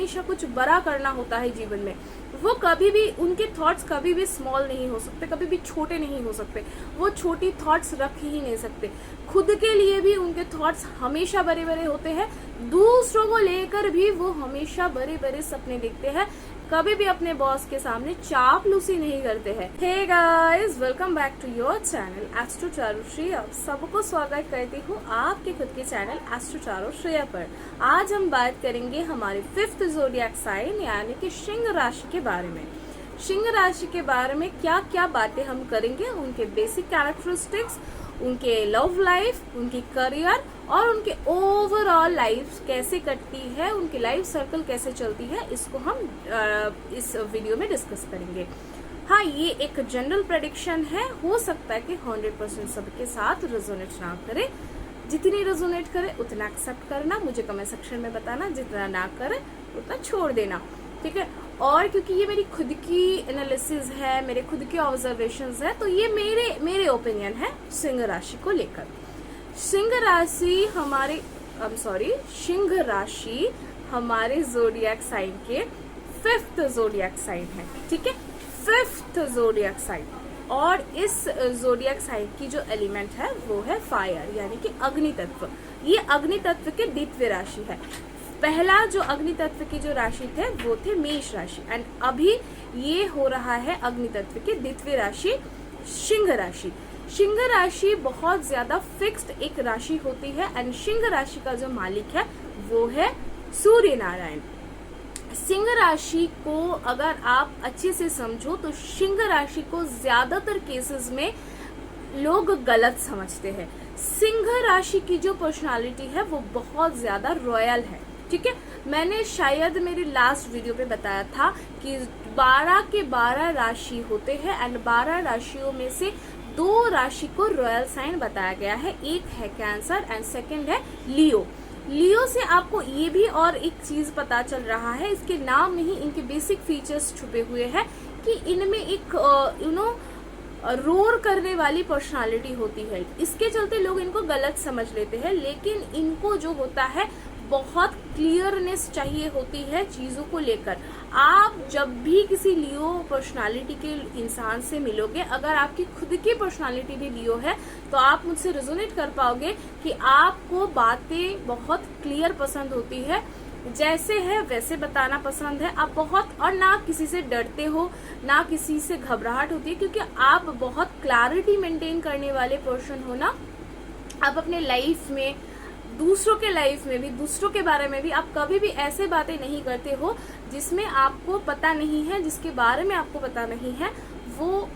हमेशा कुछ बड़ा करना होता है जीवन में, वो कभी भी, उनके थॉट्स कभी भी स्मॉल नहीं हो सकते, कभी भी छोटे नहीं हो सकते, वो छोटी थॉट्स रख ही नहीं सकते। खुद के लिए भी उनके थॉट्स हमेशा बड़े बड़े होते हैं, दूसरों को लेकर भी वो हमेशा बड़े बड़े सपने देखते हैं, कभी भी अपने बॉस के सामने चापलूसी नहीं करते हैं। Hey guys, welcome back to your channel astro tarot Shreya. सबको स्वागत करती हूँ आपके खुद के चैनल एस्ट्रो टारो श्रेया पर। आज हम बात करेंगे हमारे 5th ज़ोडिएक साइन यानी कि सिंह राशि के बारे में। सिंह राशि के बारे में क्या क्या बातें हम करेंगे, उनके बेसिक कैरेक्टरिस्टिक्स, उनके लव लाइफ, उनकी करियर और उनके ओवरऑल लाइफ कैसे कटती है, उनकी लाइफ सर्कल कैसे चलती है, इसको हम इस वीडियो में डिस्कस करेंगे। हाँ, ये एक जनरल प्रेडिक्शन है, हो सकता है कि 100% सबके साथ रेजोनेट ना करे। जितनी रेजोनेट करे उतना एक्सेप्ट करना, मुझे कमेंट सेक्शन में बताना, जितना ना करे उतना छोड़ देना, ठीक है। और क्योंकि ये मेरी खुद की एनालिसिस है, मेरे खुद के ऑब्जर्वेशंस है, तो ये मेरे ओपिनियन है सिंह राशि को लेकर। सिंह राशि हमारे ज़ोडिएक साइन के 5th ज़ोडिएक साइन है, ठीक है, 5th ज़ोडिएक साइन। और इस ज़ोडिएक साइन की जो एलिमेंट है वो है फायर यानी कि अग्नि तत्व। ये अग्नि तत्व के द्वितीय राशि है। पहला जो अग्नि तत्व की जो राशि थे वो थे मेष राशि, एंड अभी ये हो रहा है अग्नि तत्व की द्वितीय राशि सिंह राशि। सिंह राशि बहुत ज्यादा फिक्स्ड एक राशि होती है, एंड सिंह राशि का जो मालिक है वो है सूर्य नारायण। सिंह राशि को अगर आप अच्छे से समझो तो सिंह राशि को ज्यादातर केसेस में लोग गलत समझते हैं। सिंह राशि की जो पर्सनालिटी है वो बहुत ज्यादा रॉयल है, ठीक है। मैंने शायद मेरी लास्ट वीडियो पे बताया था कि 12 के 12 राशि होते हैं, एंड 12 राशियों में से 2 राशि को रॉयल साइन बताया गया है। एक है कैंसर एंड सेकंड है लियो। लियो से आपको ये भी और एक चीज पता चल रहा है, इसके नाम में ही इनके बेसिक फीचर्स छुपे हुए हैं कि इनमें एक रोर करने वाली पर्सनालिटी होती है। इसके चलते लोग इनको गलत समझ लेते हैं, लेकिन इनको जो होता है बहुत क्लियरनेस चाहिए होती है चीजों को लेकर। आप जब भी किसी लियो पर्सनालिटी के इंसान से मिलोगे, अगर आपकी खुद की पर्सनालिटी भी लियो है तो आप मुझसे रेजोनेट कर पाओगे कि आपको बातें बहुत क्लियर पसंद होती है, जैसे है वैसे बताना पसंद है। आप बहुत, और ना किसी से डरते हो ना किसी से घबराहट होती है, क्योंकि आप बहुत क्लैरिटी मेंटेन करने वाले पर्सन हो ना। आप अपने लाइफ में, दूसरों के लाइफ में भी, दूसरों के बारे में भी आप कभी भी ऐसे बातें नहीं करते हो जिसमें आपको पता नहीं है, जिसके बारे में आपको पता नहीं है। वो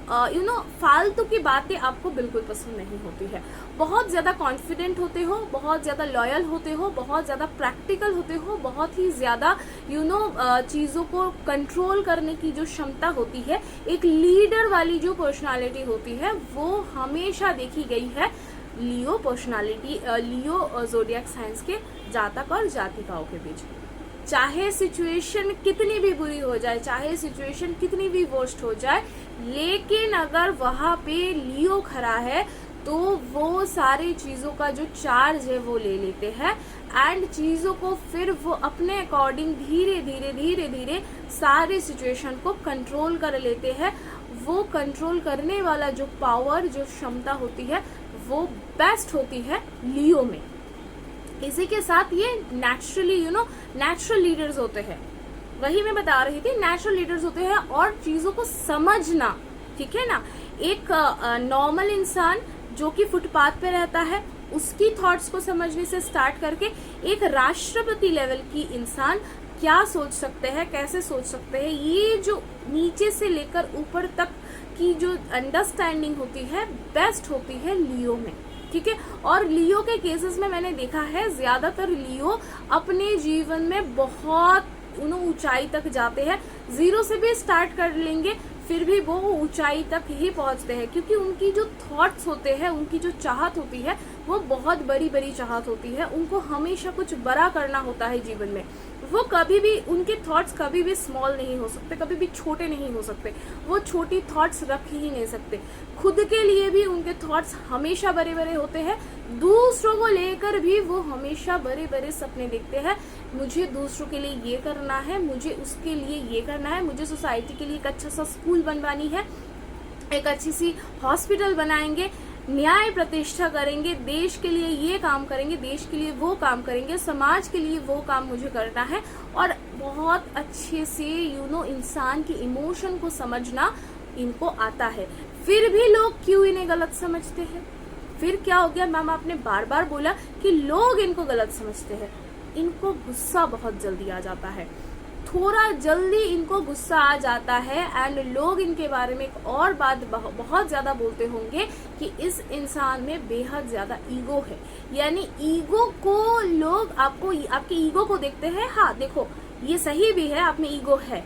फालतू की बातें आपको बिल्कुल पसंद नहीं होती है। बहुत ज्यादा कॉन्फिडेंट होते हो, बहुत ज्यादा लॉयल होते हो, बहुत ज्यादा प्रैक्टिकल होते हो, बहुत ही ज्यादा चीजों को कंट्रोल करने की जो क्षमता होती है, एक लीडर वाली जो पर्सनालिटी होती है, वो हमेशा देखी गई है लियो पर्सनालिटी, लियो ज़ोडिएक साइंस के जातक और जातिकाओं के बीच। चाहे सिचुएशन कितनी भी बुरी हो जाए, चाहे सिचुएशन कितनी भी वर्स्ट हो जाए, लेकिन अगर वहां पे लियो खड़ा है तो वो सारी चीजों का जो चार्ज है वो ले लेते हैं, एंड चीजों को फिर वो अपने अकॉर्डिंग धीरे धीरे सारे सिचुएशन को कंट्रोल कर लेते हैं। वो कंट्रोल करने वाला जो पावर, जो क्षमता होती है वो बेस्ट होती है लियो में। इसी के साथ ये नेचुरली नेचुरल लीडर्स होते हैं, वही मैं बता रही थी, नेचुरल लीडर्स होते हैं। और चीजों को समझना, ठीक है ना। एक नॉर्मल इंसान जो कि फुटपाथ पे रहता है, उसकी थॉट्स को समझने से स्टार्ट करके एक राष्ट्रपति लेवल की इंसान क्या सोच सकते हैं, कैसे सोच सकते हैं, ये जो नीचे से लेकर ऊपर तक की जो अंडरस्टैंडिंग होती है बेस्ट होती है लियो में, ठीक है। और लियो के केसेस में मैंने देखा है ज्यादातर लियो अपने जीवन में बहुत ऊंचाई तक जाते हैं। 0 से भी स्टार्ट कर लेंगे फिर भी वो ऊंचाई तक ही पहुंचते हैं, क्योंकि उनकी जो थॉट्स होते हैं, उनकी जो चाहत होती है वो बहुत बड़ी बड़ी चाहत होती है, उनको हमेशा कुछ बड़ा करना होता है जीवन में। वो कभी भी, उनके थॉट्स कभी भी स्मॉल नहीं हो सकते, कभी भी छोटे नहीं हो सकते, वो छोटी थॉट्स रख ही नहीं सकते। खुद के लिए भी उनके थॉट्स हमेशा बड़े बड़े होते हैं, दूसरों को लेकर भी वो हमेशा बड़े बड़े सपने देखते हैं। मुझे दूसरों के लिए ये करना है, मुझे उसके लिए ये करना है, मुझे सोसाइटी के लिए एक अच्छा सा स्कूल बनवानी है, एक अच्छी सी हॉस्पिटल बनाएंगे, न्याय प्रतिष्ठा करेंगे, देश के लिए ये काम करेंगे, देश के लिए वो काम करेंगे, समाज के लिए वो काम मुझे करना है। और बहुत अच्छे से इंसान की इमोशन को समझना इनको आता है। फिर भी लोग क्यों इन्हें गलत समझते हैं? फिर क्या हो गया? मैम आपने बार बार बोला कि लोग इनको गलत समझते हैं। इनको गुस्सा बहुत जल्दी आ जाता है, थोड़ा जल्दी इनको गुस्सा आ जाता है। एंड लोग इनके बारे में एक और बात बहुत ज्यादा बोलते होंगे कि इस इंसान में बेहद ज्यादा ईगो है। यानी ईगो को लोग आपके ईगो को देखते हैं, हाँ देखो ये सही भी है, आप में ईगो है।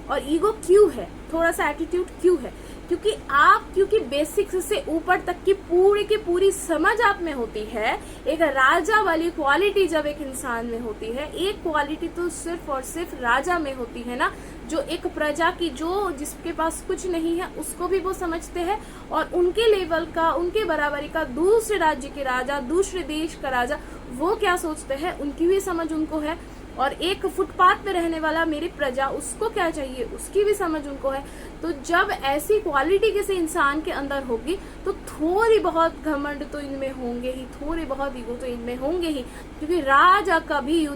और ईगो क्यों है, थोड़ा सा एटीट्यूड क्यों है? क्योंकि बेसिक्स से ऊपर तक की पूरी समझ आप में होती है। एक राजा वाली क्वालिटी जब एक इंसान में होती है, एक क्वालिटी तो सिर्फ और सिर्फ राजा में होती है ना, जो एक प्रजा की, जो जिसके पास कुछ नहीं है उसको भी वो समझते हैं, और उनके लेवल का, उनके बराबरी का दूसरे राज्य के राजा, दूसरे देश का राजा वो क्या सोचते हैं उनकी भी समझ उनको है। और एक फुटपाथ पे रहने वाला मेरी प्रजा, उसको क्या चाहिए उसकी भी समझ उनको है। तो जब ऐसी क्वालिटी किसी इंसान के अंदर होगी तो थोड़ी बहुत घमंड तो इनमें होंगे ही, थोड़ी बहुत ईगो तो इनमें होंगे ही, क्योंकि राजा कभी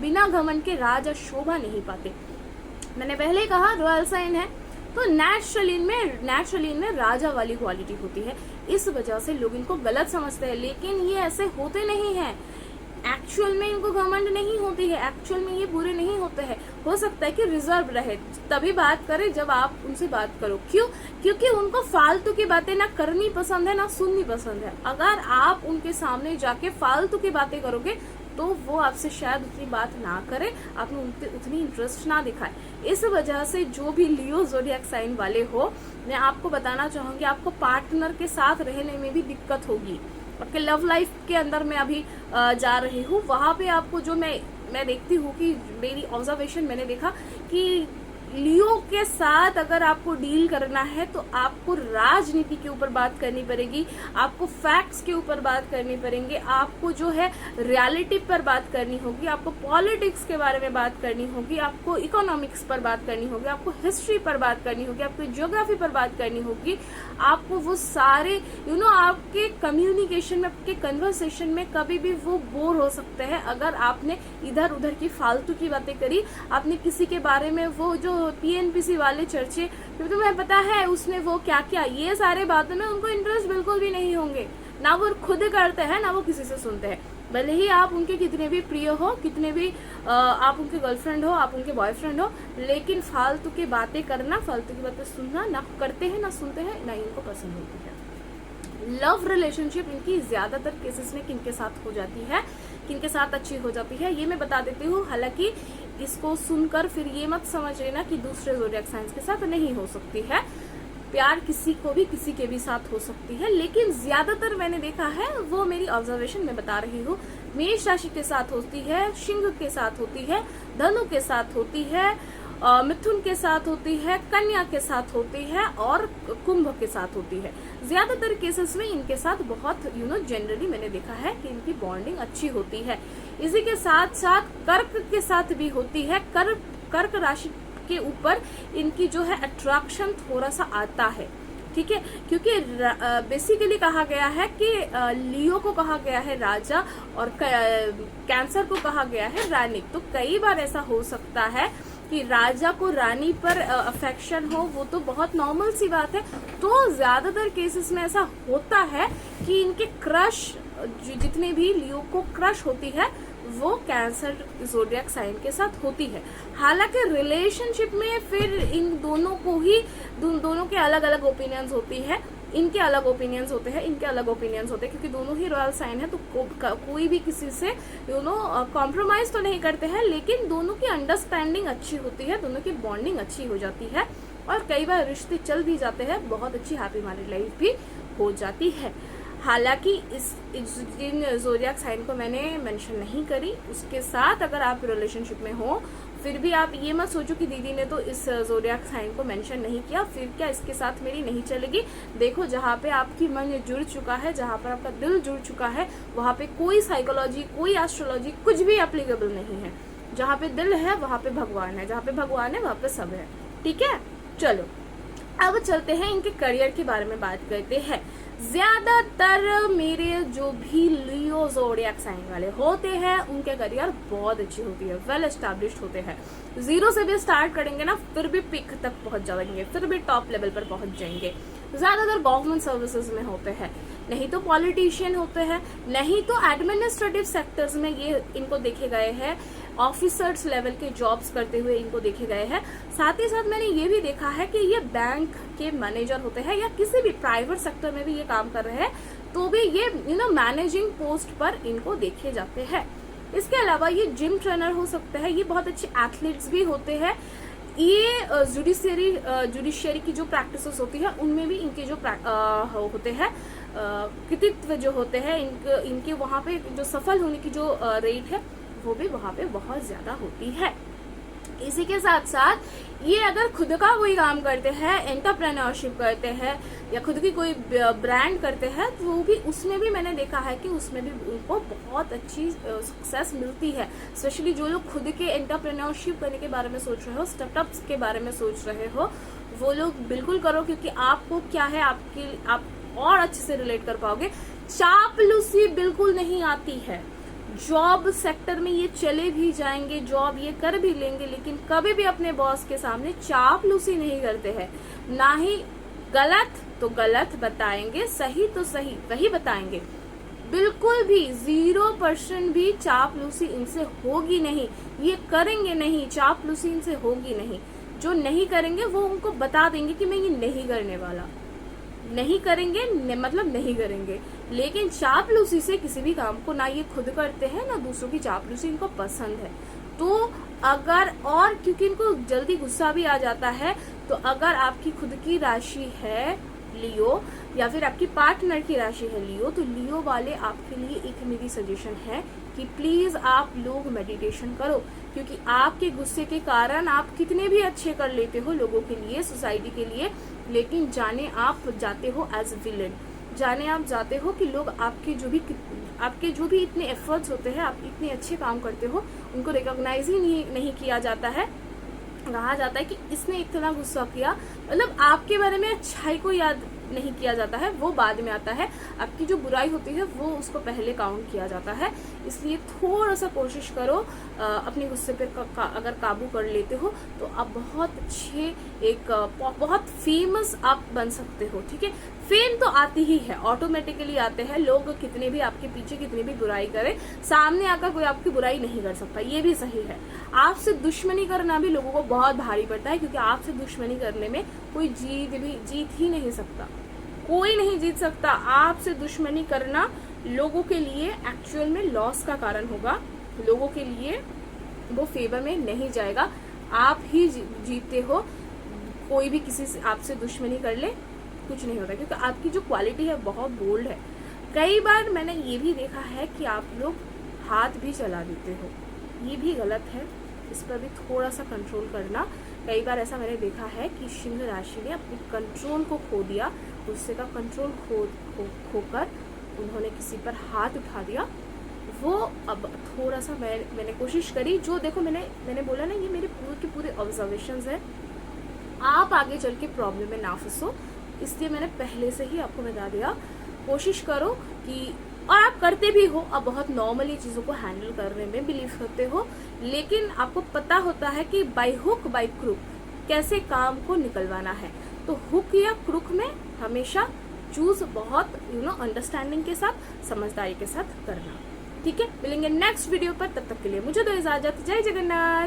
बिना घमंड के राजा शोभा नहीं पाते। मैंने पहले कहा रॉयल साइन है तो नेचुरली इनमें राजा वाली क्वालिटी होती है। इस वजह से लोग इनको गलत समझते हैं, लेकिन ये ऐसे होते नहीं है। एक्चुअल में इनको घमंड नहीं होती है, एक्चुअल में ये बुरे नहीं होते हैं। हो सकता है कि रिजर्व रहे, तभी बात करें जब आप उनसे बात करो। क्यों? क्योंकि उनको फालतू की बातें ना करनी पसंद है ना सुननी पसंद है। अगर आप उनके सामने जाके फालतू की बातें करोगे तो वो आपसे शायद उतनी बात ना करे, आप में उतनी इंटरेस्ट ना दिखाए। इस वजह से जो भी लियो ज़ोडिएक साइन वाले हो, मैं आपको बताना चाहूंगी, आपको पार्टनर के साथ रहने में भी दिक्कत होगी। आपके लव लाइफ के अंदर मैं अभी जा रही हूँ, वहां पे आपको जो मैं देखती हूँ कि मेरी ऑब्जर्वेशन मैंने देखा कि लियो के साथ अगर आपको डील करना है तो आपको राजनीति के ऊपर बात करनी पड़ेगी, आपको फैक्ट्स के ऊपर बात करनी पड़ेंगे, आपको जो है रियलिटी पर बात करनी होगी, आपको पॉलिटिक्स के बारे में बात करनी होगी, आपको इकोनॉमिक्स पर बात करनी होगी, आपको हिस्ट्री पर बात करनी होगी, आपको ज्योग्राफी पर बात करनी होगी। आपको वो सारे आपके कम्युनिकेशन में, आपके कन्वर्सेशन में कभी भी वो बोर हो सकते हैं अगर आपने इधर उधर की फालतू की बातें करी, आपने किसी के बारे में वो जो टीएनपीसी वाले चर्चे, क्योंकि तुम्हें पता है उसने वो क्या किया, ये सारे बातों में उनको इंटरेस्ट बिल्कुल भी नहीं होंगे। ना वो खुद करते हैं ना वो किसी से सुनते हैं। भले ही आप उनके कितने भी प्रिय हो, कितने भी आप उनके गर्लफ्रेंड हो, आप उनके बॉयफ्रेंड हो, लेकिन फालतू की बातें करना, फालतू की बातें सुनना ना करते हैं, ना सुनते हैं, ना इनको पसंद होती है। लव रिलेशनशिप इनकी ज्यादातर केसेस में किनके साथ हो जाती है, किनके साथ अच्छी हो जाती है, ये मैं बता देती हूँ। हालांकि इसको सुनकर फिर ये मत समझ लेना कि दूसरे ज़ोडिएक साइंस के साथ नहीं हो सकती है। प्यार किसी को भी किसी के भी साथ हो सकती है, लेकिन ज्यादातर मैंने देखा है, वो मेरी ऑब्जर्वेशन में बता रही हूँ, मेष राशि के साथ होती है, सिंह के साथ होती है, धनु के साथ होती है, मिथुन के साथ होती है, कन्या के साथ होती है और कुंभ के साथ होती है। ज्यादातर केसेस में इनके साथ बहुत जनरली मैंने देखा है कि इनकी बॉन्डिंग अच्छी होती है। इसी के साथ साथ कर्क के साथ भी होती है। कर्क राशि के ऊपर इनकी जो है अट्रैक्शन थोड़ा सा आता है, ठीक है, क्योंकि बेसिकली कहा गया है कि लियो को कहा गया है राजा और कैंसर को कहा गया है रानी। तो कई बार ऐसा हो सकता है कि राजा को रानी पर अफेक्शन हो, वो तो बहुत नॉर्मल सी बात है। तो ज्यादातर केसेस में ऐसा होता है कि इनके क्रश, जितने भी लियो को क्रश होती है, वो कैंसर ज़ोडिएक साइन के साथ होती है। हालांकि रिलेशनशिप में फिर इन दोनों को ही, दोनों के अलग अलग ओपिनियंस होती है, इनके अलग ओपिनियंस होते हैं, इनके अलग ओपिनियंस होते हैं, क्योंकि दोनों ही रॉयल साइन है। तो कोई भी किसी से कॉम्प्रोमाइज तो नहीं करते हैं, लेकिन दोनों की अंडरस्टैंडिंग अच्छी होती है, दोनों की बॉन्डिंग अच्छी हो जाती है और कई बार रिश्ते चल भी जाते हैं, बहुत अच्छी हैप्पी मैरिड लाइफ भी हो जाती है। हालांकि जिन ज़ोडिएक साइन को मैंने मेंशन नहीं करी उसके साथ अगर आप रिलेशनशिप में हो, फिर भी आप ये मत सोचो कि दीदी ने तो इस ज़ोडिएक साइन को मेंशन नहीं किया, फिर क्या इसके साथ मेरी नहीं चलेगी। देखो, जहाँ पे आपकी मन जुड़ चुका है, जहाँ पर आपका दिल जुड़ चुका है, वहाँ पे कोई साइकोलॉजी, कोई एस्ट्रोलॉजी, कुछ भी एप्लीकेबल नहीं है। जहाँ पे दिल है वहाँ पे भगवान है, जहाँ पे भगवान है वहाँ पे सब है। ठीक है, चलो अब चलते हैं इनके करियर के बारे में बात करते हैं। ज्यादातर मेरे जो भी लियो ज़ोडिएक साइन वाले होते हैं उनके करियर बहुत अच्छी होती है, वेल एस्टैब्लिश्ड होते हैं। जीरो से भी स्टार्ट करेंगे ना, फिर भी पिक तक पहुंच जाएंगे, फिर भी टॉप लेवल पर पहुंच जाएंगे। ज्यादातर गवर्नमेंट सर्विसेज में होते हैं, नहीं तो पॉलिटिशियन होते हैं, नहीं तो एडमिनिस्ट्रेटिव सेक्टर्स में ये इनको देखे गए हैं, ऑफिसर्स लेवल के जॉब्स करते हुए इनको देखे गए हैं। साथ ही साथ मैंने ये भी देखा है कि ये बैंक के मैनेजर होते हैं या किसी भी प्राइवेट सेक्टर में भी ये काम कर रहे हैं, तो भी ये मैनेजिंग पोस्ट पर इनको देखे जाते हैं। इसके अलावा ये जिम ट्रेनर हो सकते हैं, ये बहुत अच्छे एथलीट्स भी होते हैं। ये जुडिशियरी की जो प्रैक्टिसेस होती है उनमें भी इनके जो होते हैं कृतित्व जो होते हैं, इनके वहाँ पे जो सफल होने की जो रेट है वो भी वहाँ पे बहुत ज्यादा होती है। इसी के साथ साथ ये अगर खुद का कोई काम करते हैं, एंटरप्रेन्योरशिप करते हैं या खुद की कोई ब्रांड करते हैं, तो वो भी उसमें भी मैंने देखा है कि उसमें भी उनको बहुत अच्छी सक्सेस मिलती है। स्पेशली जो लोग खुद के एंटरप्रेन्योरशिप करने के बारे में सोच रहे हो, स्टार्टअप्स के बारे में सोच रहे हो, वो लोग बिल्कुल करो, क्योंकि आपको क्या है, आप और अच्छे से रिलेट कर पाओगे। चापलूसी बिल्कुल नहीं आती है। जॉब सेक्टर में ये चले भी जाएंगे, जॉब ये कर भी लेंगे, लेकिन कभी भी अपने बॉस के सामने चापलूसी नहीं करते हैं। ना ही गलत तो गलत बताएंगे, सही तो सही वही बताएंगे। बिल्कुल भी 0% भी चापलूसी इनसे होगी नहीं। ये करेंगे नहीं, चापलूसी इनसे होगी नहीं। जो नहीं करेंगे वो उनको बता देंगे कि मैं ये नहीं करने वाला, नहीं करेंगे मतलब नहीं करेंगे। लेकिन चापलूसी से किसी भी काम को ना ये खुद करते हैं ना दूसरों की चापलूसी इनको पसंद है। तो अगर, और क्योंकि इनको जल्दी गुस्सा भी आ जाता है, तो अगर आपकी खुद की राशि है लियो या फिर आपकी पार्टनर की राशि है लियो, तो लियो वाले आपके लिए एक मेरी सजेशन है कि प्लीज आप लोग मेडिटेशन करो, क्योंकि आपके गुस्से के कारण आप कितने भी अच्छे कर लेते हो लोगों के लिए, सोसाइटी के लिए, लेकिन जाने आप जाते हो एज विलेन, जाने आप जाते हो कि लोग आपके जो भी इतने एफर्ट्स होते हैं, आप इतने अच्छे काम करते हो, उनको रिकॉग्नाइज ही नहीं किया जाता है। कहा जाता है कि इसने इतना गुस्सा किया, मतलब आपके बारे में अच्छाई को याद नहीं किया जाता है, वो बाद में आता है। आपकी जो बुराई होती है वो उसको पहले काउंट किया जाता है। इसलिए थोड़ा सा कोशिश करो, अपने गुस्से पे अगर काबू कर लेते हो तो आप बहुत अच्छे बहुत फेमस आप बन सकते हो। ठीक है, फेम तो आती ही है, ऑटोमेटिकली आते हैं। लोग कितने भी आपके पीछे कितनी भी बुराई करे, सामने आकर कोई आपकी बुराई नहीं कर सकता, ये भी सही है। आपसे दुश्मनी करना भी लोगों को बहुत भारी पड़ता है, क्योंकि आपसे दुश्मनी करने में कोई जीत ही नहीं सकता, कोई नहीं जीत सकता। आपसे दुश्मनी करना लोगों के लिए एक्चुअल में लॉस का कारण होगा, लोगों के लिए वो फेवर में नहीं जाएगा, आप ही जीतते हो। कोई भी किसी से आपसे दुश्मनी कर ले कुछ नहीं होता, क्योंकि आपकी जो क्वालिटी है बहुत बोल्ड है। कई बार मैंने ये भी देखा है कि आप लोग हाथ भी चला देते हो, ये भी गलत है, इस पर भी थोड़ा सा कंट्रोल करना। कई बार ऐसा मैंने देखा है कि सिंह राशि ने अपने कंट्रोल को खो दिया, गुस्से का कंट्रोल खोकर उन्होंने किसी पर हाथ उठा दिया। वो अब थोड़ा सा मैंने कोशिश करी, जो देखो मैंने बोला ना, ये मेरे पूरे के पूरे ऑब्जर्वेशंस है। आप आगे चल के प्रॉब्लम में ना फंसो, इसलिए मैंने पहले से ही आपको बता दिया। कोशिश करो कि, और आप करते भी हो, आप बहुत नॉर्मली चीज़ों को हैंडल करने में बिलीव करते हो, लेकिन आपको पता होता है कि बाय हुक बाय क्रुक कैसे काम को निकलवाना है। तो हुक या क्रुक में हमेशा चूज बहुत अंडरस्टैंडिंग के साथ, समझदारी के साथ करना। ठीक है, मिलेंगे नेक्स्ट वीडियो पर, तब तक के लिए मुझे दो इजाजत। जय जगन्नाथ।